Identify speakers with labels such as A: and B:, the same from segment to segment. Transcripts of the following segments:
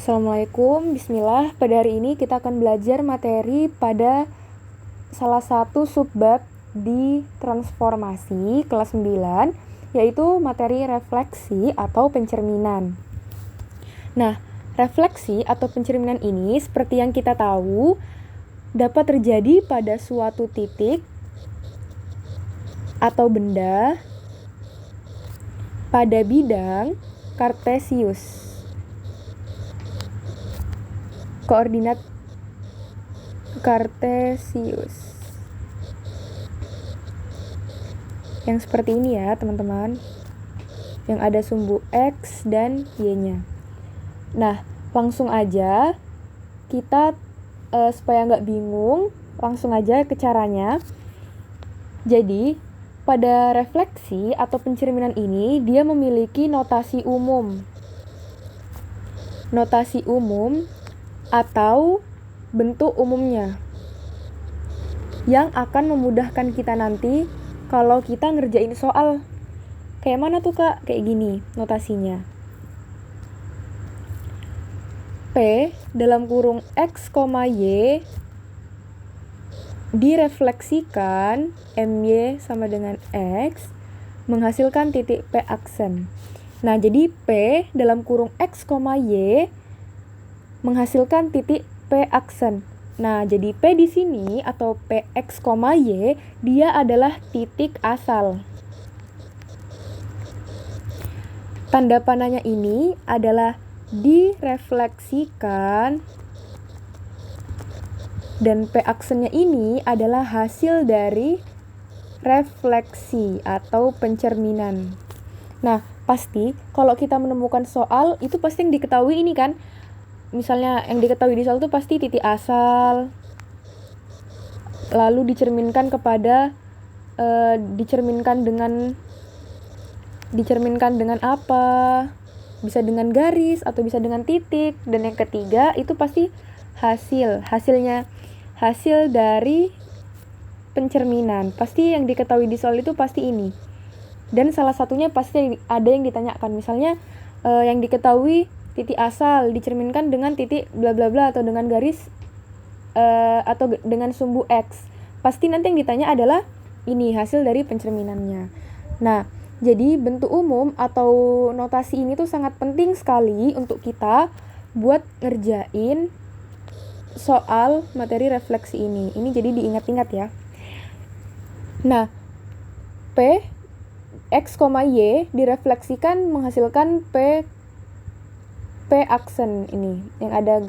A: Assalamualaikum, bismillah. Pada hari ini kita akan belajar materi pada salah satu subbab di transformasi kelas 9, yaitu materi refleksi atau pencerminan. Nah, refleksi atau pencerminan ini seperti yang kita tahu dapat terjadi pada suatu titik atau benda pada bidang kartesius. Koordinat kartesius. Yang seperti ini ya, teman-teman. Yang ada sumbu X dan Y-nya. Nah, langsung aja kita supaya nggak bingung, langsung aja ke caranya. Jadi, pada refleksi atau pencerminan ini, dia memiliki notasi umum. Notasi umum atau bentuk umumnya yang akan memudahkan kita nanti kalau kita ngerjain soal. Kayak mana tuh Kak? Kayak gini notasinya. P dalam kurung X, Y direfleksikan MY sama dengan X menghasilkan titik P aksen. Nah, jadi P dalam kurung X, Y menghasilkan titik P aksen. Nah, jadi P di sini atau PX, Y dia adalah titik asal. Tanda panahnya ini adalah direfleksikan dan P aksennya ini adalah hasil dari refleksi atau pencerminan. Nah, pasti kalau kita menemukan soal itu pasti yang diketahui ini kan. Misalnya yang diketahui di soal itu pasti titik asal, lalu dicerminkan dengan apa? Bisa dengan garis atau bisa dengan titik. Dan yang ketiga itu pasti hasil dari pencerminan. Pasti yang diketahui di soal itu pasti ini. Dan salah satunya pasti ada yang ditanyakan. Misalnya yang diketahui titik asal dicerminkan dengan titik bla bla bla atau dengan garis atau dengan sumbu X. Pasti nanti yang ditanya adalah ini hasil dari pencerminannya. Nah, jadi bentuk umum atau notasi ini tuh sangat penting sekali untuk kita buat ngerjain soal materi refleksi ini. Ini jadi diingat-ingat ya. Nah, P X, Y direfleksikan menghasilkan P aksen ini yang ada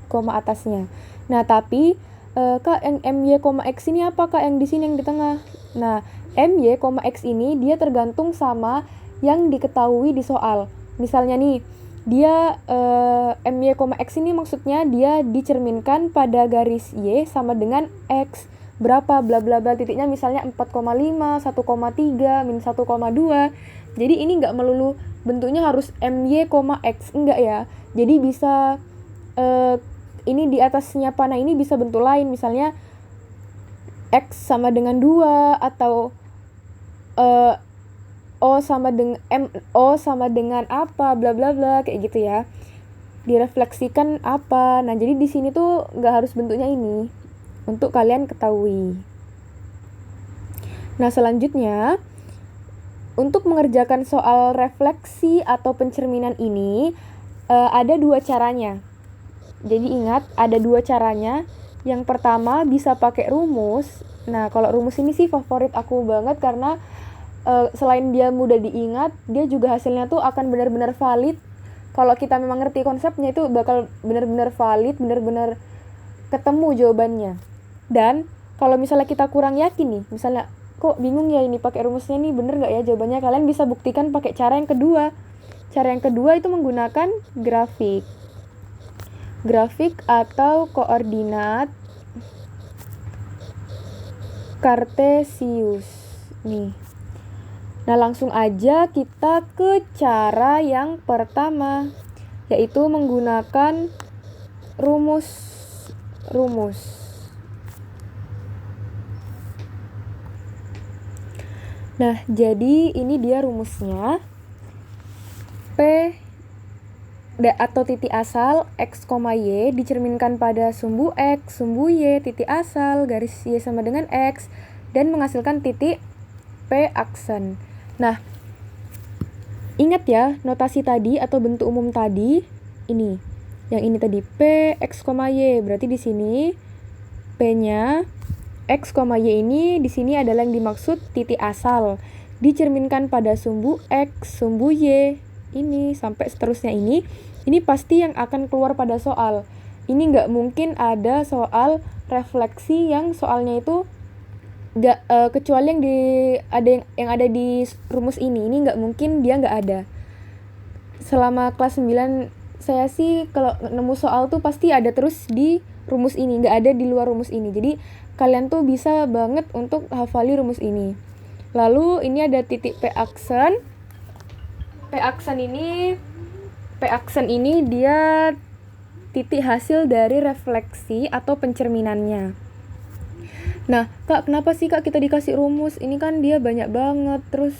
A: koma atasnya. Nah, tapi Kak yang MY, X ini apa Kak yang di sini yang di tengah? Nah, MY, X ini dia tergantung sama yang diketahui di soal. Misalnya nih, dia MY, X ini maksudnya dia dicerminkan pada garis Y sama dengan X berapa bla bla bla titiknya misalnya 4,5, 1,3, min 1,2. Jadi ini enggak melulu bentuknya harus MY, X, enggak ya. Jadi bisa ini di atasnya panah ini bisa bentuk lain, misalnya X sama dengan 2 atau O sama dengan apa bla bla bla kayak gitu ya. Direfleksikan apa. Nah, jadi di sini tuh enggak harus bentuknya ini untuk kalian ketahui. Nah, selanjutnya untuk mengerjakan soal refleksi atau pencerminan ini ada 2 caranya. Jadi ingat, ada 2 caranya. Yang pertama bisa pakai rumus. Nah, kalau rumus ini sih favorit aku banget karena selain dia mudah diingat, dia juga hasilnya tuh akan benar-benar valid. Kalau kita memang ngerti konsepnya itu bakal benar-benar valid, benar-benar ketemu jawabannya. Dan kalau misalnya kita kurang yakin nih, misalnya kok bingung ya ini pakai rumusnya nih bener nggak ya jawabannya, kalian bisa buktikan pakai cara yang kedua. Cara yang kedua itu menggunakan grafik atau koordinat kartesius nih. Nah, langsung aja kita ke cara yang pertama, yaitu menggunakan rumus. Nah, jadi ini dia rumusnya. P atau titik asal x, y dicerminkan pada sumbu x, sumbu y, titik asal, garis y sama dengan x, dan menghasilkan titik P aksen. Nah, ingat ya, notasi tadi atau bentuk umum tadi, ini. Yang ini tadi, P, x, y. Berarti di sini, P-nya, x, y ini di sini adalah yang dimaksud titik asal. Dicerminkan pada sumbu x, sumbu y, ini sampai seterusnya ini pasti yang akan keluar pada soal. Ini nggak mungkin ada soal refleksi yang soalnya itu nggak kecuali yang ada di rumus ini nggak mungkin, dia nggak ada. Selama kelas 9 saya sih kalau nemu soal tuh pasti ada terus di rumus ini, nggak ada di luar rumus ini. Jadi kalian tuh bisa banget untuk hafali rumus ini. Lalu ini ada titik P aksen. P aksen ini dia titik hasil dari refleksi atau pencerminannya. Nah, Kak, kenapa sih Kak kita dikasih rumus? Ini kan dia banyak banget, terus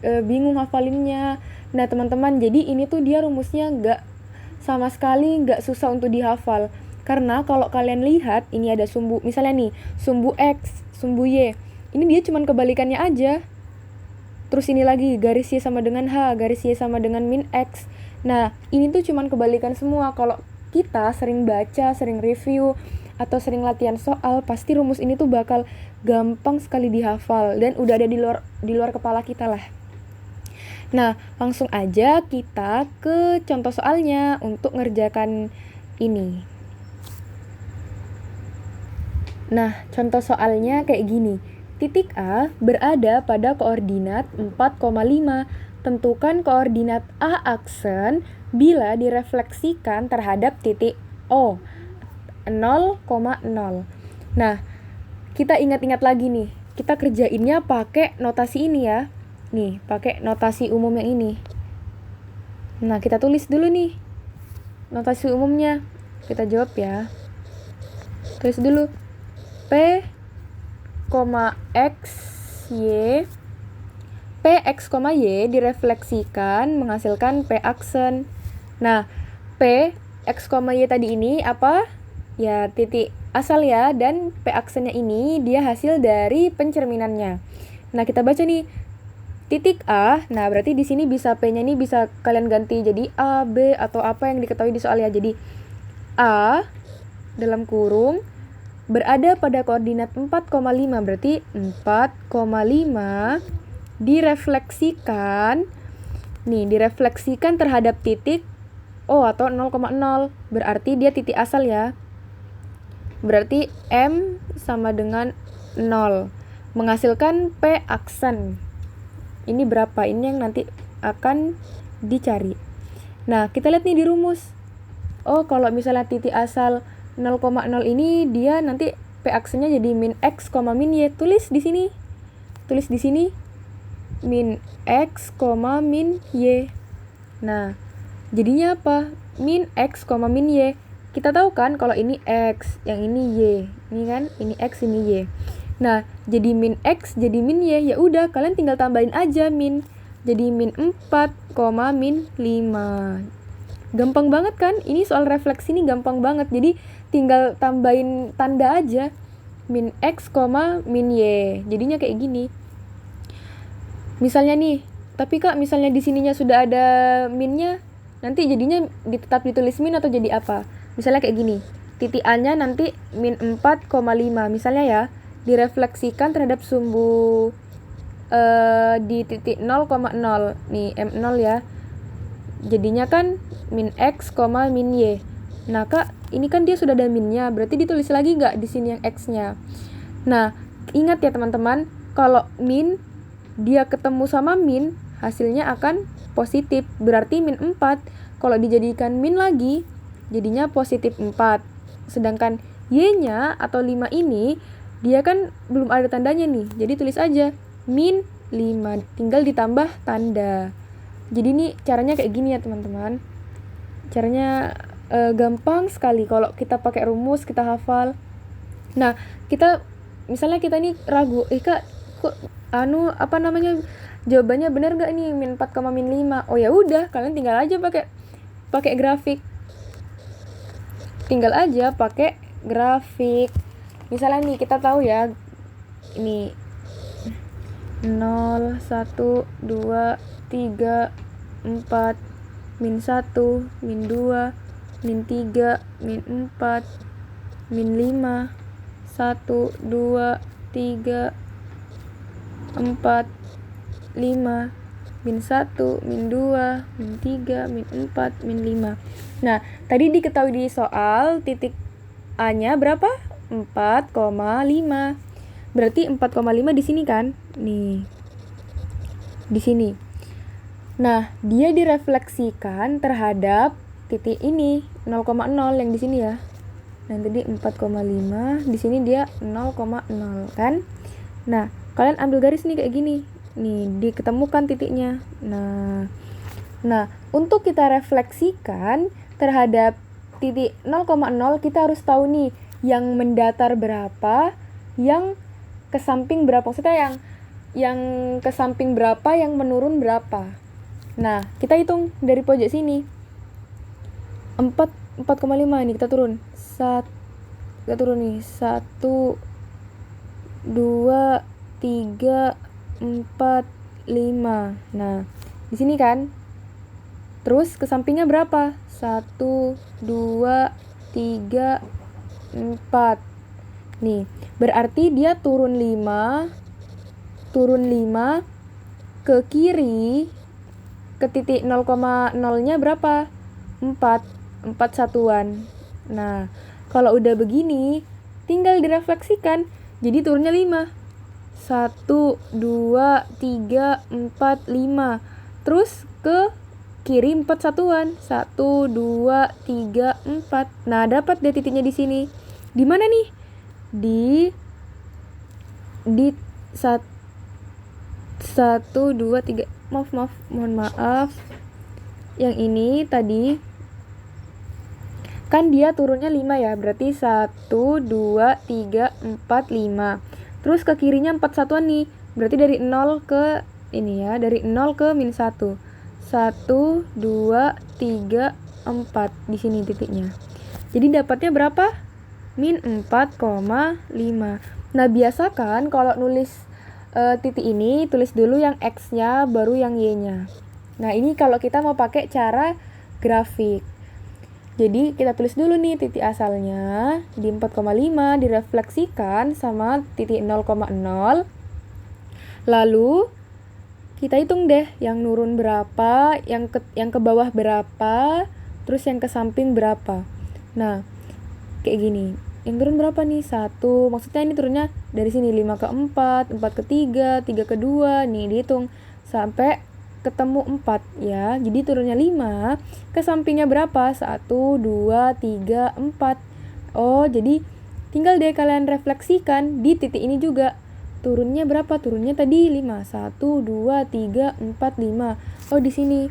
A: bingung hafalinnya. Nah, teman-teman, jadi ini tuh dia rumusnya sama sekali nggak susah untuk dihafal. Karena kalau kalian lihat, ini ada sumbu, misalnya nih, sumbu X, sumbu Y. Ini dia cuman kebalikannya aja. Terus ini lagi, garis Y sama dengan H, garis Y sama dengan min X. Nah, ini tuh cuman kebalikan semua. Kalau kita sering baca, sering review, atau sering latihan soal, pasti rumus ini tuh bakal gampang sekali dihafal. Dan udah ada di luar kepala kita lah. Nah, langsung aja kita ke contoh soalnya untuk ngerjakan ini. Nah, contoh soalnya kayak gini. Titik A berada pada koordinat 4,5. Tentukan koordinat A aksen bila direfleksikan terhadap titik O 0,0. Nah, kita ingat-ingat lagi nih. Kita kerjainnya pakai notasi ini ya. Nih, pakai notasi umum yang ini. Nah, kita tulis dulu nih notasi umumnya. Kita jawab ya. Tulis dulu. P, X, Y. P, X, Y direfleksikan menghasilkan P aksen. Nah, P, X, Y tadi ini apa? Ya, titik asal ya. Dan P aksennya ini dia hasil dari pencerminannya. Nah, kita baca nih. Titik A, nah berarti di sini bisa P-nya ini bisa kalian ganti jadi A, B, atau apa yang diketahui di soal ya. Jadi A dalam kurung berada pada koordinat 4,5, berarti 4,5 direfleksikan. Nih, direfleksikan terhadap titik O atau 0,0, berarti dia titik asal ya. Berarti M sama dengan 0, menghasilkan P aksen. Ini berapa? Ini yang nanti akan dicari. Nah, kita lihat nih di rumus. Oh, kalau misalnya titik asal 0,0 ini dia nanti P aksennya jadi min X, min Y. Tulis di sini. Tulis di sini min X, min Y. Nah, jadinya apa? Min X, min Y. Kita tahu kan kalau ini X, yang ini Y. Ini kan, ini X, ini Y. Nah, jadi min X, jadi min Y, ya udah kalian tinggal tambahin aja min. Jadi min 4, min 5. Gampang banget kan? Ini soal refleksi ini gampang banget. Jadi tinggal tambahin tanda aja. Min X, min Y. Jadinya kayak gini. Misalnya nih, tapi Kak, misalnya di sininya sudah ada minnya, nanti jadinya tetap ditulis min atau jadi apa? Misalnya kayak gini. Titik A-nya nanti min 4,5 misalnya ya. Direfleksikan terhadap sumbu di titik 0,0 nih M0 ya, jadinya kan min X, min Y. Nah Kak, ini kan dia sudah ada minnya, berarti ditulis lagi nggak di sini yang X nya. Nah, ingat ya teman-teman, kalau min dia ketemu sama min, hasilnya akan positif, berarti min 4. Kalau dijadikan min lagi, jadinya positif 4. Sedangkan Y nya atau 5 ini dia kan belum ada tandanya nih, jadi tulis aja min 5, tinggal ditambah tanda. Jadi nih caranya kayak gini ya teman-teman. Caranya gampang sekali kalau kita pakai rumus, kita hafal. Nah, misalnya kita nih ragu, Kak, kok jawabannya benar nggak nih min 4, min 5? Oh ya udah, kalian tinggal aja pakai pakai grafik. Tinggal aja pakai grafik. Misalnya nih kita tahu ya, ini 0, 1, 2, 3, 4, min 1, min 2, min 3, min 4, min 5, 1, 2, 3, 4, 5, min 1, min 2, min 3, min 4, min 5. Nah, tadi diketahui di soal titik A-nya berapa? 4,5. Berarti 4,5 di sini kan? Nih. Di sini. Nah, dia direfleksikan terhadap titik ini 0,0 yang di sini ya. Nah, tadi 4,5, di sini dia 0,0 kan? Nah, kalian ambil garis nih kayak gini. Nih, diketemukan titiknya. Nah, untuk kita refleksikan terhadap titik 0,0, kita harus tahu nih yang mendatar berapa, yang ke samping berapa. Maksudnya yang ke samping berapa, yang menurun berapa. Nah, kita hitung dari pojok sini. 4,5 nih kita turun. Kita turun nih. 1 2 3 4 5. Nah, di sini kan. Terus ke sampingnya berapa? 1 2 3 4. Nih, berarti dia turun 5 ke kiri, ke titik 0,0-nya berapa? 4 satuan. Nah, kalau udah begini, tinggal direfleksikan. Jadi turunnya 5. 1, 2, 3, 4, 5. Terus ke kiri 4 satuan. 1, 2, 3, 4. Nah, dapat deh titiknya di sini. Di mana nih? Di 1, 2, 3. Mohon maaf. Yang ini tadi kan dia turunnya 5 ya. Berarti 1, 2, 3, 4, 5. Terus ke kirinya 4 satuan nih. Berarti dari 0 ke ini ya, dari 0 ke min 1. 1, 2, 3, 4. Di sini titiknya. Jadi dapatnya berapa? Min 4,5. Nah, biasakan kalau nulis titik ini, tulis dulu yang X-nya, baru yang Y-nya. Nah, ini kalau kita mau pakai cara grafik. Jadi kita tulis dulu nih titik asalnya di 4,5 direfleksikan sama titik 0,0. Lalu kita hitung deh yang nurun berapa, yang ke bawah berapa, terus yang ke samping berapa. Nah, kayak gini. Yang turun berapa nih? 1. Maksudnya ini turunnya dari sini 5 ke 4, 4 ke 3, 3 ke 2. Nih dihitung sampai ketemu 4 ya. Jadi turunnya 5, ke sampingnya berapa? 1, 2, 3, 4. Oh, jadi tinggal deh kalian refleksikan di titik ini juga. Turunnya berapa? Turunnya tadi 5. 1, 2, 3, 4, 5. Oh, di sini.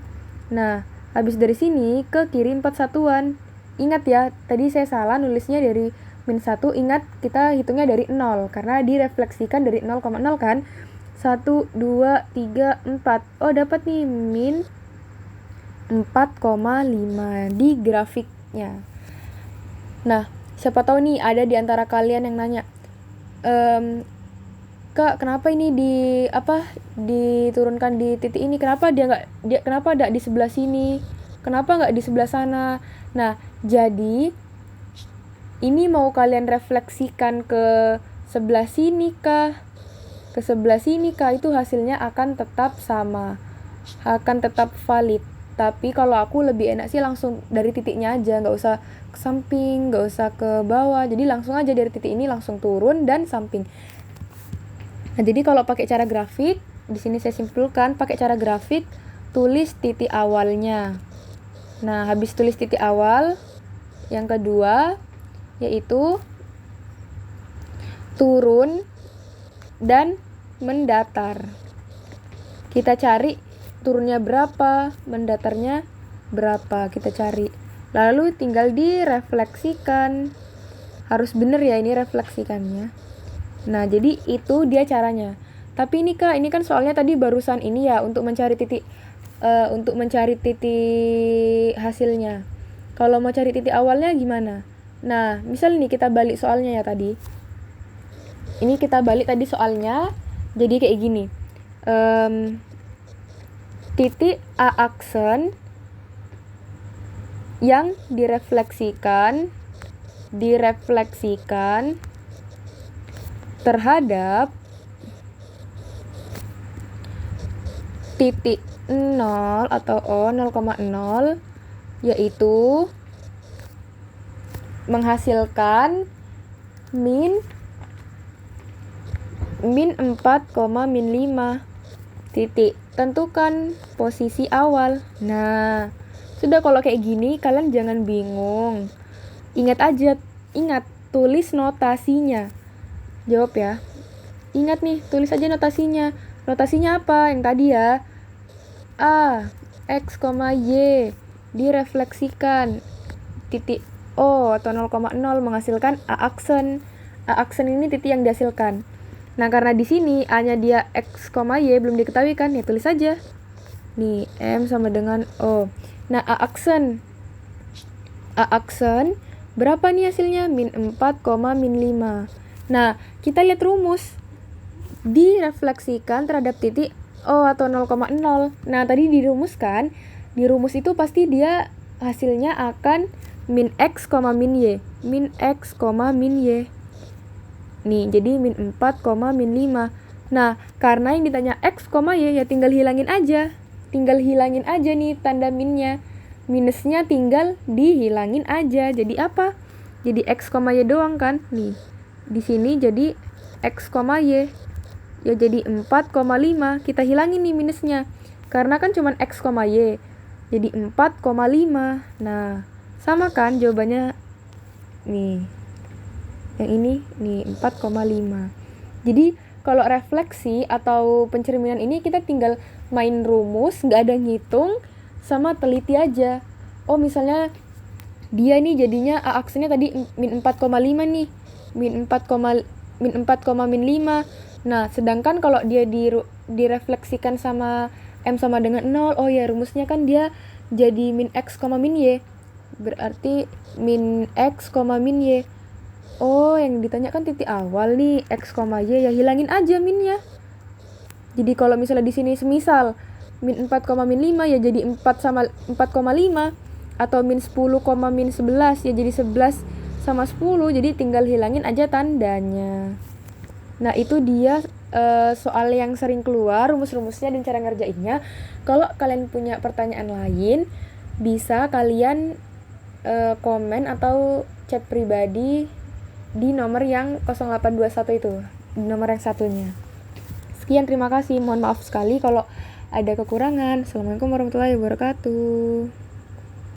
A: Nah, habis dari sini ke kiri 4 satuan. Ingat ya, tadi saya salah nulisnya dari min 1. Ingat, kita hitungnya dari 0 karena direfleksikan dari 0,0 kan. 1, 2, 3, 4. Oh, dapat nih min 4,5 di grafiknya. Nah, siapa tahu nih ada di antara kalian yang nanya, Kak, kenapa ini diturunkan di titik ini? Kenapa kenapa enggak di sebelah sini? Kenapa enggak di sebelah sana? Nah, jadi ini mau kalian refleksikan ke sebelah sini kah? Ke sebelah sini kah? Itu hasilnya akan tetap sama. Akan tetap valid. Tapi kalau aku lebih enak sih langsung dari titiknya aja, nggak usah ke samping, nggak usah ke bawah. Jadi langsung aja dari titik ini langsung turun dan samping. Nah, jadi kalau pakai cara grafik, di sini saya simpulkan pakai cara grafik, tulis titik awalnya. Nah, habis tulis titik awal, yang kedua yaitu turun dan mendatar. Kita cari turunnya berapa, mendatarnya berapa, kita cari. Lalu tinggal direfleksikan. Harus bener ya ini refleksikannya. Nah, jadi itu dia caranya. Tapi ini Kak, ini kan soalnya tadi barusan ini ya untuk mencari titik hasilnya. Kalau mau cari titik awalnya gimana? Nah, misal nih kita balik soalnya ya tadi. Ini kita balik tadi soalnya, jadi kayak gini. Titik A aksen yang direfleksikan terhadap titik 0 atau O 0,0 yaitu menghasilkan min 4, min 5 titik. Tentukan posisi awal. Nah, sudah kalau kayak gini kalian jangan bingung. Ingat, tulis notasinya. Jawab ya. Ingat nih, tulis aja notasinya. Notasinya apa? Yang tadi ya. A, X, Y direfleksikan titik O atau 0,0 menghasilkan A aksen. A aksen ini titik yang dihasilkan. Nah, karena di sini A-nya dia X, Y belum diketahui kan, ya tulis aja. Nih, M sama dengan O. Nah, A aksen berapa nih hasilnya? Min 4, min 5. Nah, kita lihat rumus. Direfleksikan terhadap titik O atau 0,0. Nah, tadi dirumuskan. Di rumus itu pasti dia hasilnya akan min X, min Y. Min X, min Y. Nih, jadi min 4, min 5. Nah, karena yang ditanya X, Y, ya tinggal hilangin aja. Tinggal hilangin aja nih tanda minnya. Minusnya tinggal dihilangin aja. Jadi apa? Jadi X, Y doang kan? Nih, di sini jadi X, Y. Ya jadi 4,5. Kita hilangin nih minusnya. Karena kan cuma X, Y. Jadi 4,5. Nah, sama kan jawabannya nih. Yang ini nih 4,5. Jadi kalau refleksi atau pencerminan ini kita tinggal main rumus, nggak ada ngitung, sama teliti aja. Oh, misalnya dia nih jadinya A aksennya tadi min 4,5 nih. Min 4, min 5. Nah, sedangkan kalau dia direfleksikan sama M sama dengan 0, oh ya rumusnya kan dia jadi min X, min Y. Berarti min X, min Y. Oh, yang ditanya kan titik awal nih, X, Y, ya hilangin aja minnya. Jadi kalau misalnya di sini semisal min 4, min 5 ya jadi 4 sama 4,5 atau min 10, min 11 ya jadi 11 sama 10. Jadi tinggal hilangin aja tandanya. Nah, itu dia soal yang sering keluar rumus-rumusnya dan cara ngerjainnya. Kalau kalian punya pertanyaan lain bisa kalian komen atau chat pribadi di nomor yang 0821 itu, di nomor yang satunya. Sekian, terima kasih. Mohon maaf sekali kalau ada kekurangan. Assalamualaikum warahmatullahi wabarakatuh.